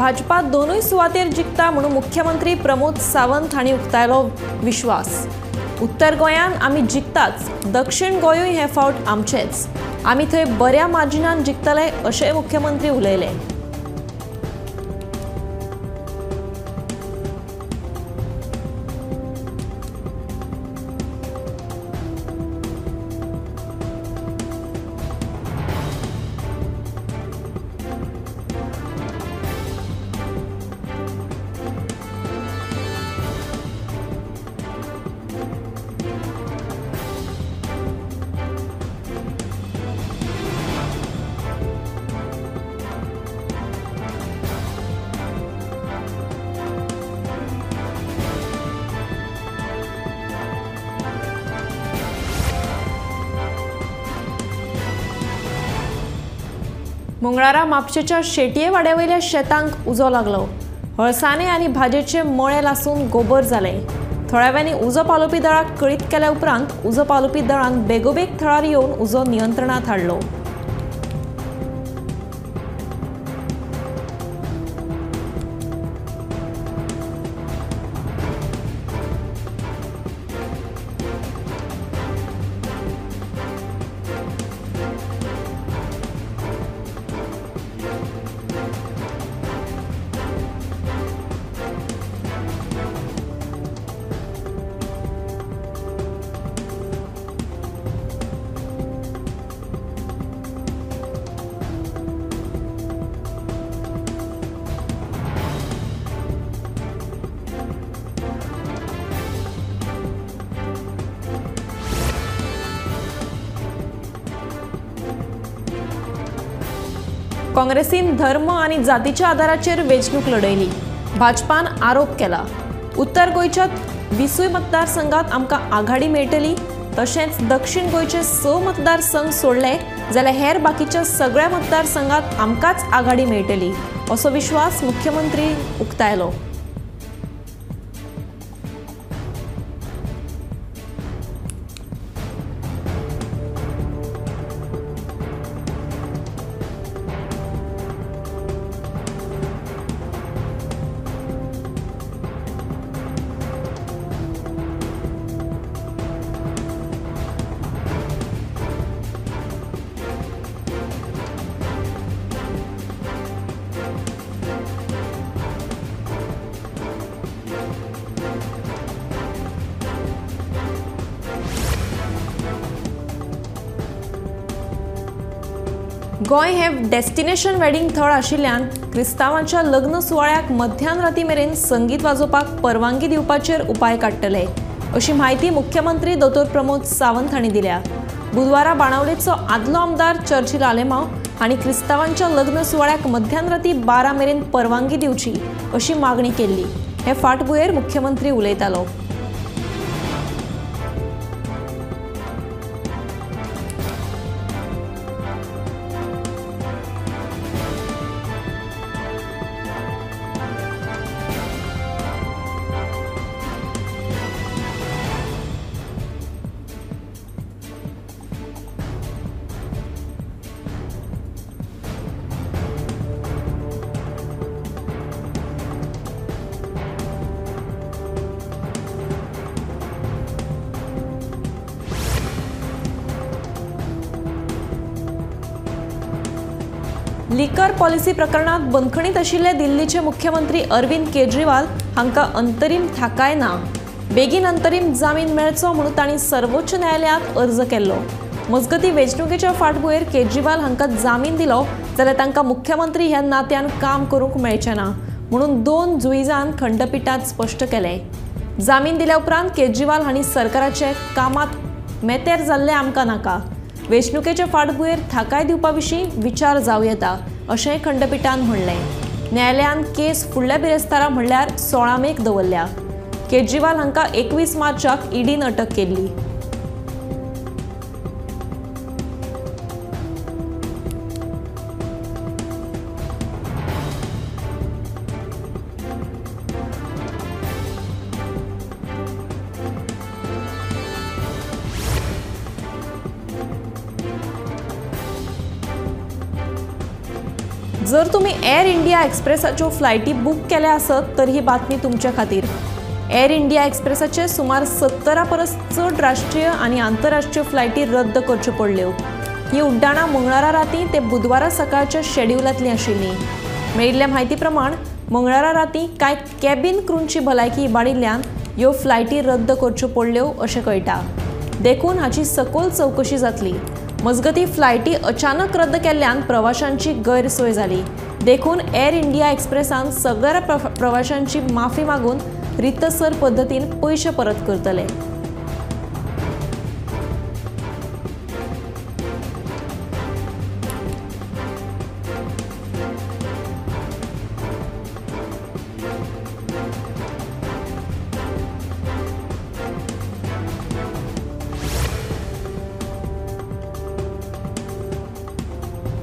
भाजपा दोनूय सुवातेर जिखता म्हणून मुख्यमंत्री प्रमोद सावंत हांणी उक्तायलो विश्वास। उत्तर गोंयान आमी जिखताच, दक्षिण गोंयूय हे फावट आमचेच, आमी थंय बऱ्या मार्जिनान जिखतले अशें मुख्यमंत्री उलयले। मंगळारा म्हापशेच्या शेटये वाड्यावयल्या शेतांक उजो लागलो। हळसाणे आनी भाजयेचे मळे लासून गोबर जाले। थोड्याव्यांनी उजो पालोवपी दळाक कळीत केल्या उपरांत उजो पालोवपी दळान बेगोबेग थळार येवन उजो नियंत्रणात हाडलो। काँग्रेसीन धर्म आनी जातीच्या आधाराचेर वेंचणूक लढयली। भाजपान आरोप केला, उत्तर गोंयच्या 20 मतदारसंघात आमकां आघाडी मेळटली, तशेंच दक्षिण गोंयचे 6 मतदारसंघ सोडले जाल्यार हेर बाकीच्या सगळ्या मतदारसंघात आमकांच आघाडी मेळटली असो विश्वास मुख्यमंत्री उक्तायलो। गोंय हे डेस्टिनेशन वेडिंग थळ आशिल्ल्यान क्रिस्तांवांच्या लग्न सुवाळ्याक मध्यान राती मेरेन संगीत वाजोवपाक परवानगी दिवपाचेर उपाय काडटले अशी माहिती मुख्यमंत्री दोतोर प्रमोद सावंत हांणी दिल्या। बुधवारा बाणावलेचो आदलो आमदार चर्चिल आलेमांव हांणी क्रिस्तांवांच्या लग्न सुवाळ्याक मध्यान राती 12 मेरेन परवानगी दिवची अशी मागणी केल्ली। हे फाटभुंयेर मुख्यमंत्री उलयतालो। लिकर पॉलिसी प्रकरणात बंदखणीत आशिल्ले दिल्लीचे मुख्यमंत्री अरविंद केजरीवाल हांकां अंतरीम थाकाय ना। बेगीन अंतरीम जामीन मेळचो म्हणून तांणी सर्वोच्च न्यायालयात अर्ज केल्लो। मजगतीं वेंचणुकेच्या फाटभुंयेर केजरीवाल हांकां जामीन दिलो जाल्यार तांकां मुख्यमंत्री ह्या नात्यान काम करूंक मेळचें ना म्हणून 2 जुईजान खंडपीठांत स्पश्ट केलें। जामीन दिल्या उपरांत केजरीवाल हांणी सरकाराचे कामात मेतेर जाल्ले आमकां नाका, वेंचणुकेच्या फाटभुंयेर थाकाय दिवपा विशीं विचार जावं येता अशेंय खंडपीठान म्हणलें। न्यायालयान केस फुडल्या बिरेस्तारा म्हणल्यार 16 मेक दवरल्या। केजरीवाल हांकां 21 मार्चाक ईडीन अटक केल्ली। जर तुम्ही एअर इंडिया एक्सप्रेसाच्यो फ्लायटी बुक केल्या आसत तर ही बातमी तुमच्या खातीर। एअर इंडिया एक्सप्रेसाचे सुमार 70 परस चड राष्ट्रीय आणि आंतरराष्ट्रीय फ्लायटी रद्द करच्यो पडल्यो। ही उड्डाणां मंगळारा रातीं ते बुधवारा सकाळच्या शेड्युलांतलीं आशिल्लीं। मेळिल्ल्या म्हायती प्रमाण मंगळारा रातीं कांय कॅबिन क्रूंची भलायकी इबाडिल्ल्यान ह्यो फ्लायटी रद्द करच्यो पडल्यो अशें कळटा। देखून हाची सखोल चवकशी जातली। मजगतीं फ्लायटी अचानक रद्द केल्ल्यान प्रवाशांची गैरसोय जाली। देखून एअर इंडिया एक्सप्रेसान सगळ्या प्रवाशांची माफी मागून रितसर पद्दतीन पयशे परत करतले।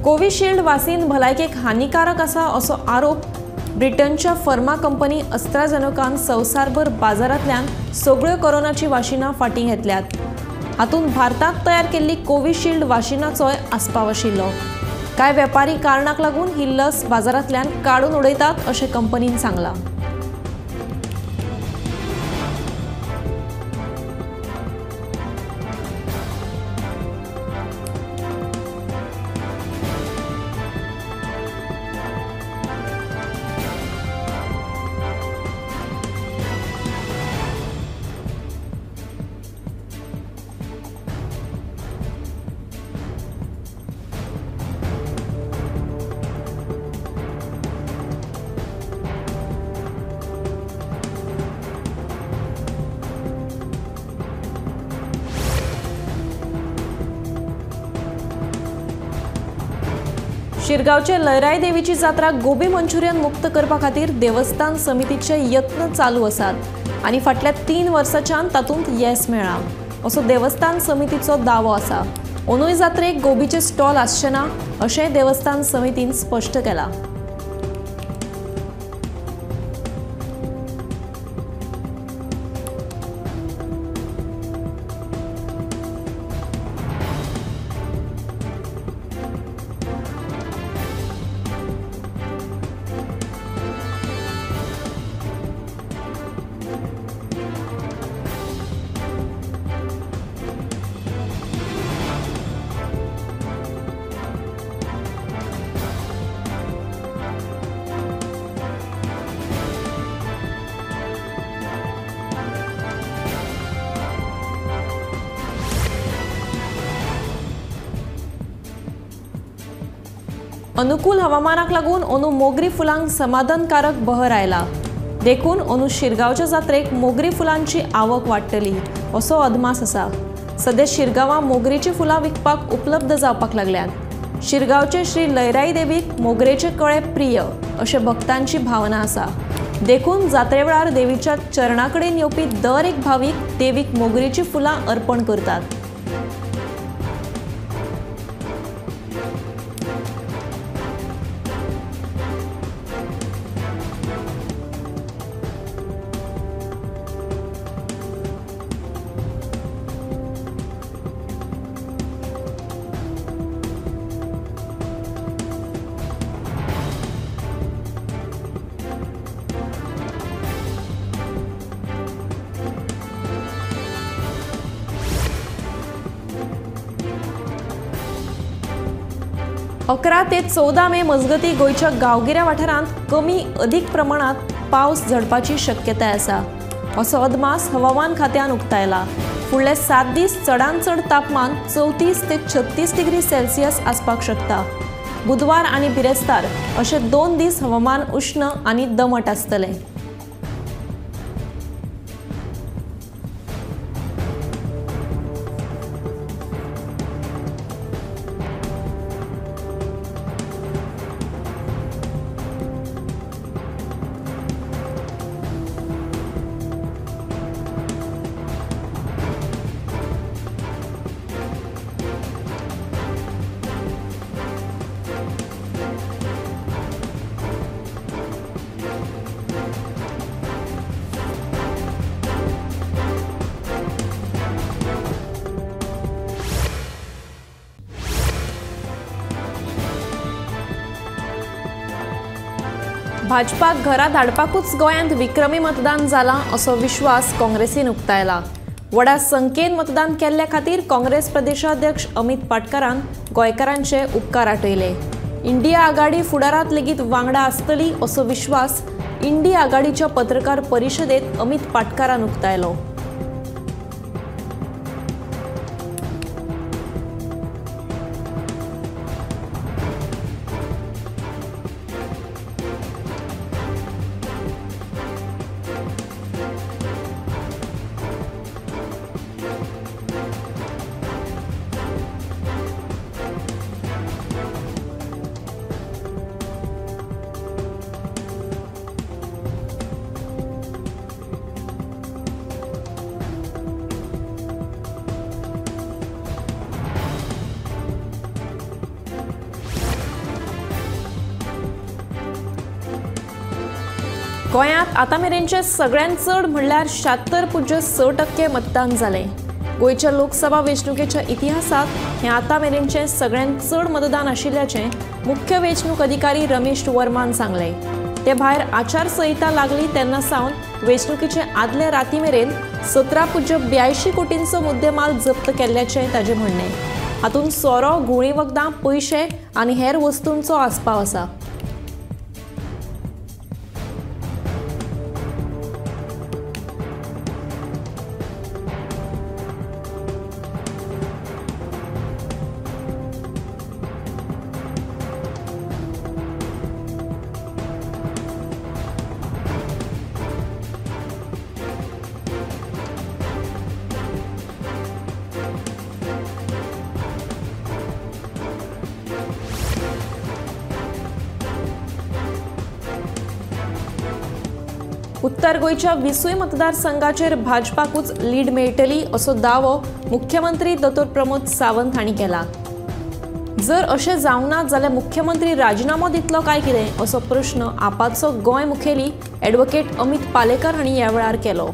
कोविशिल्ड वासीन भलायकेक हानिकारक आसा असो आरोप ब्रिटनच्या फर्मा कंपनी अस्ट्राझेनेकान संवसारभर बाजारांतल्यान सगळ्यो कोरोनाची वाशिनां फाटीं घेतल्यात। हातूंत भारतांत तयार केल्ली कोविशिल्ड वाशिनाचोय आस्पाव आशिल्लो। कांय वेपारी कारणाक लागून ही लस बाजारांतल्यान काडून उडयतात अशें कंपनीन सांगलां। शिरगांवचे लयराई देवीची जात्रा गोबी मंचुरियन मुक्त करपा खातीर देवस्थान समितीचे यत्न चालू आसात आनी फाटल्या 3 वर्सांच्यान तातूंत येस मेळ्ळा असो देवस्थान समितीचो दावो आसा। अंदूय जात्रेक गोबीचे स्टॉल आसचे ना अशेंय देवस्थान समितीन स्पश्ट केलां। अनुकूल हवामानाक लागून अंदू मोगरी फुलांक समाधानकारक बहर आयला। देखून अंदू शिरगांवच्या जात्रेक मोगरी फुलांची आवक वाडटली असो अदमास आसा। सध्या शिरगांवां मोगरीची फुलां विकपाक उपलब्ध जावपाक लागल्यात। शिरगांवचे श्री लयराई देवीक मोगरेचे कळे प्रिय अशे भक्तांची भावना आसा। देखून जात्रे वेळार देवीच्या चरणा कडेन येवपी दर एक भावीक देवीक मोगरीची फुलां अर्पण करतात। अकरा ते 14 मे मजगती गोयच्या गांवगिऱ्या वाठारांत कमी अधिक प्रमाणात पावस झडपाची शक्यताय आसा असो अदमास हवामान खात्यान उक्तायला। फुडले 7 दीस चडांत चड तापमान 34 ते 36 डिग्री सेल्सियस आसपाक शकता। बुधवार आनी बिरेस्तार अशे 2 दीस हवामान उष्ण आनी दमट आसतले। भाजपाक घरा धाडपाकूच गोंयांत विक्रमी मतदान जाला असो विश्वास काँग्रेसीन उक्तायला. व्हडा संख्येन मतदान केल्ल्या खातीर काँग्रेस प्रदेशाध्यक्ष अमित पाटकरान गोंयकारांचे उपकार आटयले. इंडिया आघाडी फुडारात लेगीत वांगडा आसतली असो विश्वास इंडिया आघाडीच्या पत्रकार परिशदेत अमित पाटकरान उक्तायलो. गोंयांत आतां मेरेनचे सगळ्यांत चड म्हणल्यार 76.6% मतदान जालें. गोंयच्या लोकसभा वेंचणुकेच्या इतिहासांत हें आतां मेरेनचें सगळ्यांत चड मतदान आशिल्ल्याचें मुख्य वेंचणूक अधिकारी रमेश वर्मान सांगलें. ते भायर आचारसंहिता लागली तेन्ना सावन वेंचणुकेचे आदले राती मेरेन 17.82 कोटींचो मुद्देमाल जप्त केल्ल्याचें ताचें म्हणणें. हातूंत सोरो, गुळी वखदां, पयशे आनी हेर वस्तूंचो आस्पाव आसा. उत्तर गोंयच्या 20 मतदारसंघाचेर भाजपाकूच लीड मेळटली असो दावो मुख्यमंत्री दोतोर प्रमोद सावंत हांणी केला. जर अशें जावना जाल्यार मुख्यमंत्री राजिनामो दितलो काय कितें असो प्रश्न आपाचो गोंय मुखेली ॲडव्होकेट अमित पालेकर हांणी ह्या वेळार केलो.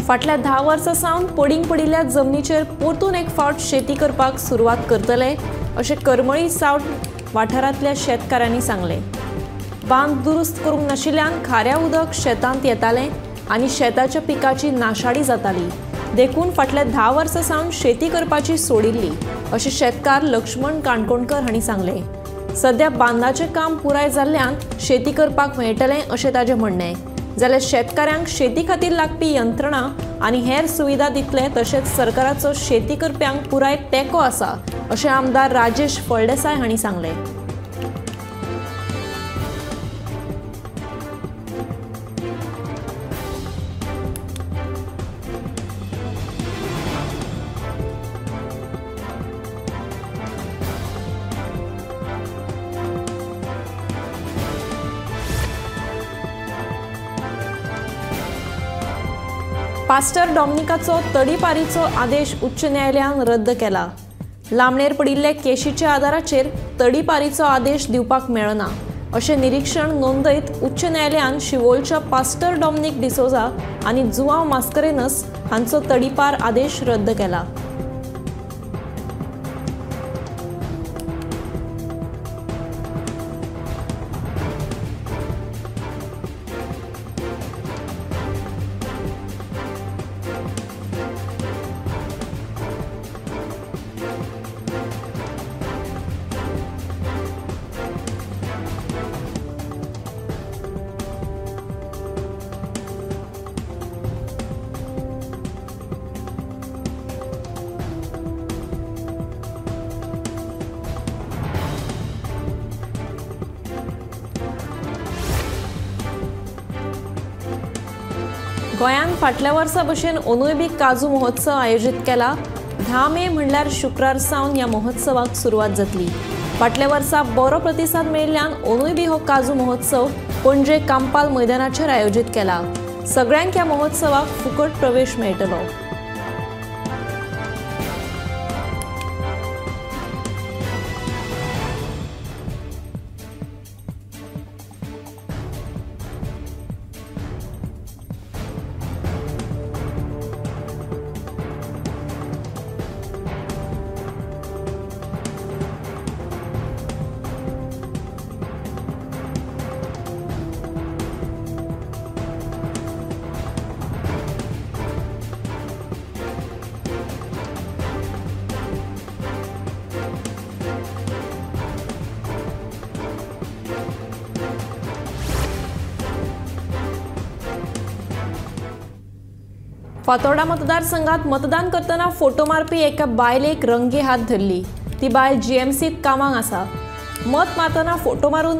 फाटल्या 10 वर्सां सावन पडींग पडिल्ल्या जमनीचेर परतून एक फावट शेती करपाक सुरवात करतले अशें करमळी सावट वाठारांतल्या शेतकारांनी सांगलें. बांद दुरुस्त करूंक नाशिल्ल्यान खाऱ्या उदक शेतांत येतालें आनी शेताच्या पिकाची नाशाडी जाताली. देखून फाटल्या 10 वर्सां सावन शेती करपाची सोडिल्ली अशें शेतकार लक्ष्मण काणकोणकर हांणी सांगलें. सध्या बांदाचें काम पुराय जाल्ल्यान शेती करपाक मेळटलें अशें ताचें म्हणणें. जाल्यार शेतकाऱ्यांक शेती खातीर लागपी यंत्रणा आनी हेर सुविधा दितले तशेंच सरकाराचो शेती करप्यांक पुराय तेंको आसा अशें आमदार राजेश फळदेसाय हांणी सांगलें. पास्टर डॉमिनिकाचो तडीपारीचो आदेश उच्च न्यायालयान रद्द केला. लांबणेर पडिल्ले केशीच्या आदाराचेर तडीपारीचो आदेश दिवपाक मेळना अशें निरीक्षण नोंदयत उच्च न्यायालयान शिवोलच्या पास्टर डॉमिनिक डिसोजा आनी जुआंव मास्करेनस हांचो तडीपार आदेश रद्द केला. गोंयांत फाटल्या वर्सा भशेन अंदूय बी काजू महोत्सव आयोजीत केला। 10 मे म्हणल्यार शुक्रार सावन ह्या महोत्सवाक सुरवात जातली। फाटल्या वर्सा बरो प्रतिसाद मेळिल्ल्यान अंदूय बी हो काजू महोत्सव पणजे कांपाल मैदानाचेर आयोजीत केला। सगळ्यांक ह्या महोत्सवाक फुकट प्रवेश मेळटलो। फातोर्डा मतदारसंघात मतदान करतना फोटो मारपी एका बायलेक रंगे हात धरली। ती बायल जीएमसीत कामाक आसा। मत मारतना फोटो मारून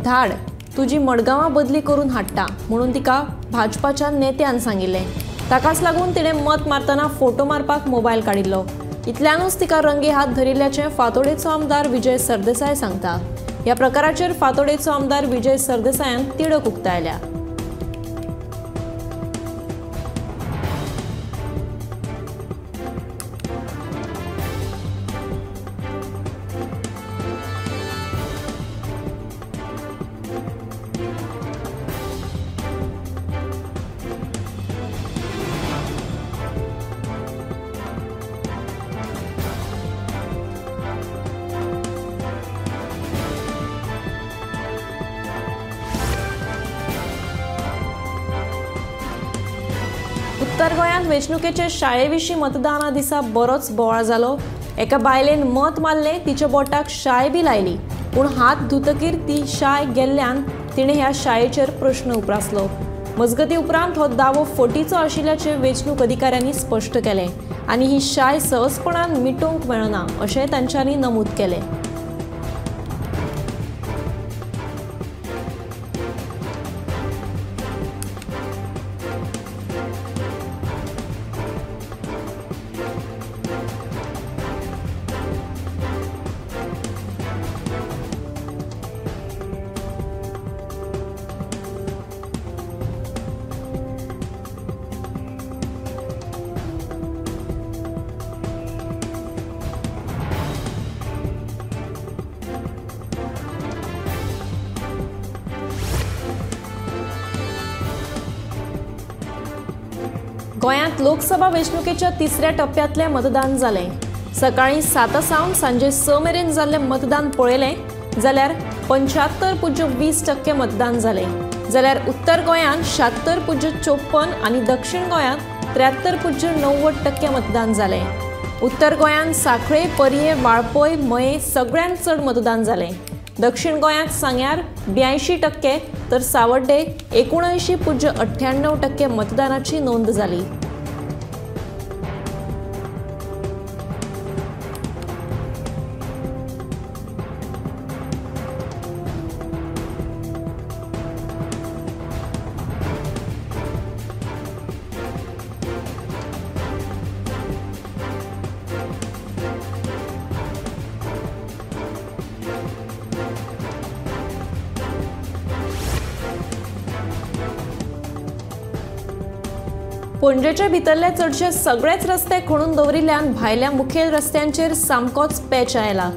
धाड, तुजी मडगांवां बदली करून हाडटा म्हणून तिका भाजपाच्या नेत्यान सांगिल्लें। ताकाच लागून तिणें मत मारतना फोटो मारपाक मोबायल काडिल्लो। इतल्यानूच तिका रंगे हात धरिल्ल्याचें फातोडेचो आमदार विजय सरदेसाय सांगता। ह्या प्रकाराचेर फातोडेचो आमदार विजय सरदेसायान तिडक उक्तायल्या। उत्तर गोंयांत वेंचणुकेचे शाळेविशीं मतदाना दिसा बरोच बोवाळ जालो। एका बायलेन मत मारलें, तिच्या बोटाक शाय बी लायली, पूण हात धुतकीर ती शाय गेल्ल्यान तिणें ह्या शायेचेर प्रश्न उप्रासलो। मजगती उपरांत हो दावो फटीचो आशिल्ल्याचें वेंचणूक अधिकाऱ्यांनी स्पश्ट केलें आनी ही शाय सहजपणान मिटोवंक मेळना अशें तांच्यांनी नमूद केलें। गोंयांत लोकसभा वेंचणुकेच्या तिसऱ्या टप्प्यातलें मतदान जालें। सकाळीं 7 सावन सांजे 6 मेरेन जाल्लें मतदान पळयलें जाल्यार 75.20% मतदान जालें। जाल्यार उत्तर गोंयांत 76.54% आनी दक्षिण गोंयांत 73.90% मतदान जालें। उत्तर गोंयांत सांखळे, परये, वाळपय, मये सगळ्यांत चड मतदान जालें। दक्षिण गोंयांत सांग्यार 82% तर सावड्डे 79.98% मतदानाची नोंद जाली। पणजेचे भितरले चडशे सगळेच रस्ते खणून दवरिल्ल्यान भायल्या मुखेल रस्त्यांचेर सामकोच पॅच आयला।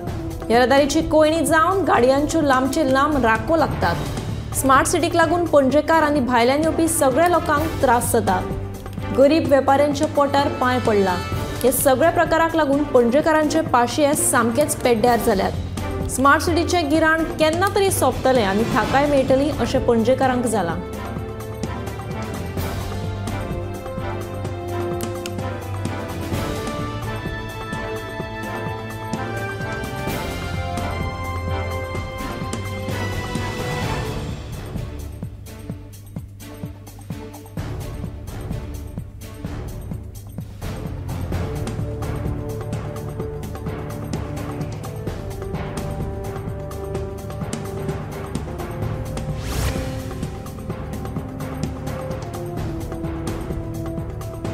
येरादारीची कोयणी जावन गाडयांच्यो लांबचे लांब राको लागतात। स्मार्ट सिटीक लागून पणजेकार आनी भायल्यान येवपी सगळ्या लोकांक त्रास जाता। गरीब वेपाऱ्यांच्या पोटार पांय पडला। हे सगळ्या प्रकाराक लागून पणजेकारांचे पाशये सामकेच पेड्ड्यार जाल्यात। स्मार्ट सिटीचें गिराण केन्ना तरी सोंपतलें आनी थाकाय मेळटली अशें पणजेकारांक जालां।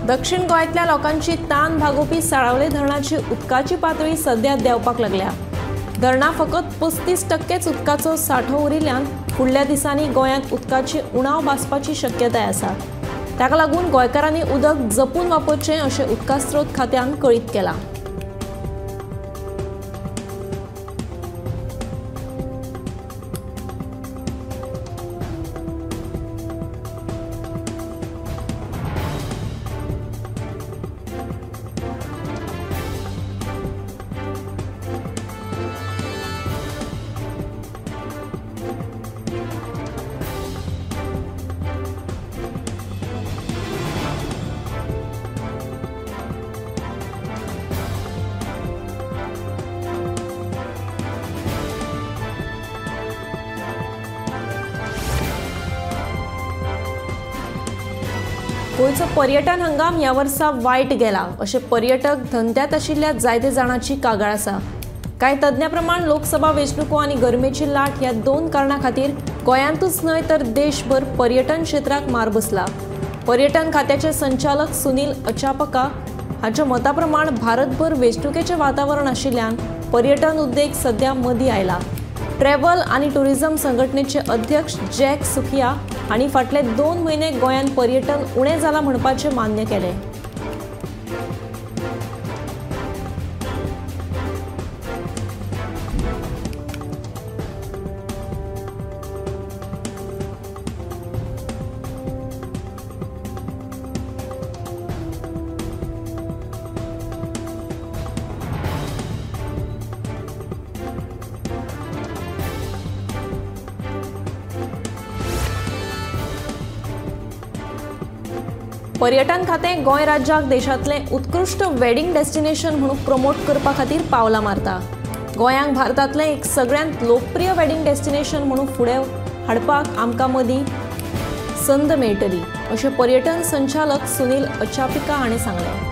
दक्षिण गोंयांतल्या लोकांची तान भागोवपी साळावले धरणाची उदकाची पातळी सध्या देंवपाक लागल्या। धरणां फकत 35% उदकाचो सांठो उरिल्ल्यान फुडल्या दिसांनी गोंयांत उदकाची उणाव भासपाची शक्यताय आसा। ताका लागून गोंयकारांनी उदक जपून वापरचें अशें उदकास्त्रोत खात्यान कळीत केलां। गोंयचो पर्यटन हंगाम ह्या वर्सा वायट गेला अशें पर्यटक धंद्यात आशिल्ल्या जायते जाणांची कागाळ आसा। कांय तज्ञां प्रमाण लोकसभा वेंचणुको आनी गरमेची लाट ह्या दोन कारणां खातीर गोंयांतूच न्हय तर देशभर पर्यटन क्षेत्राक मार बसला। पर्यटन खात्याचे संचालक सुनील अचापका हाच्या मता प्रमाण भारतभर वेंचणुकेचें वातावरण आशिल्ल्यान पर्यटन उद्देग सध्या मदीं आयला। ट्रॅव्हल आनी टुरिझम संघटनेचे अध्यक्ष जॅक सुखिया हांणी फाटले 2 म्हयने गोंयांत पर्यटन उणें जालां म्हणपाचें मान्य केलें। पर्यटन खातें गोंय राज्याक देशांतलें उत्कृश्ट वेडिंग डेस्टिनेशन म्हणून प्रमोट करपा खातीर पावलां मारता। गोंयांक भारतांतलें एक सगळ्यांत लोकप्रिय वेडिंग डेस्टिनेशन म्हणून फुडें हाडपाक आमकां मदीं संद मेळटली अशें पर्यटन संचालक सुनील अचापिका हांणी सांगलें।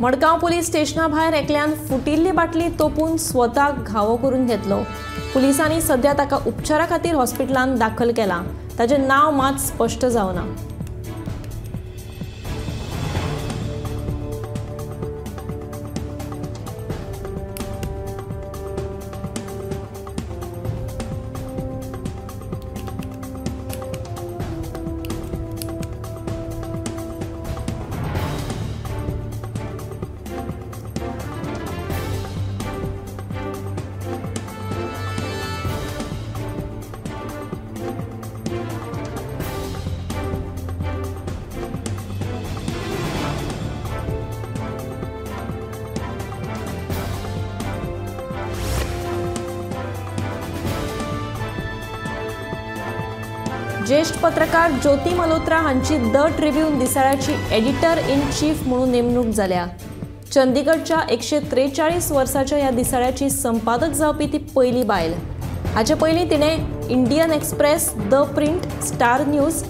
मडगांव पुलीस स्टेशना भायर एकल्यान फुटिल्ली बाटली तोपून स्वताक घावो करून घेतलो। पुलिसांनी सध्या ताका उपचारा खातीर हॉस्पिटलांत दाखल केला। ताचें नांव मात स्पश्ट जावना। ज्येष्ठ पत्रकार ज्योती मल्होत्रा हांची द ट्रिब्यून दिसाळ्याची एडिटर इन चीफ म्हणून नेमणूक जाल्या। चंदीगडच्या 143 वर्साच्या ह्या दिसाळ्याची संपादक जावपी ती पयली बायल। हाचे पयलीं तिणें Indian Express, the Print, Star News,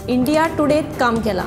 India टुडेत काम केलां।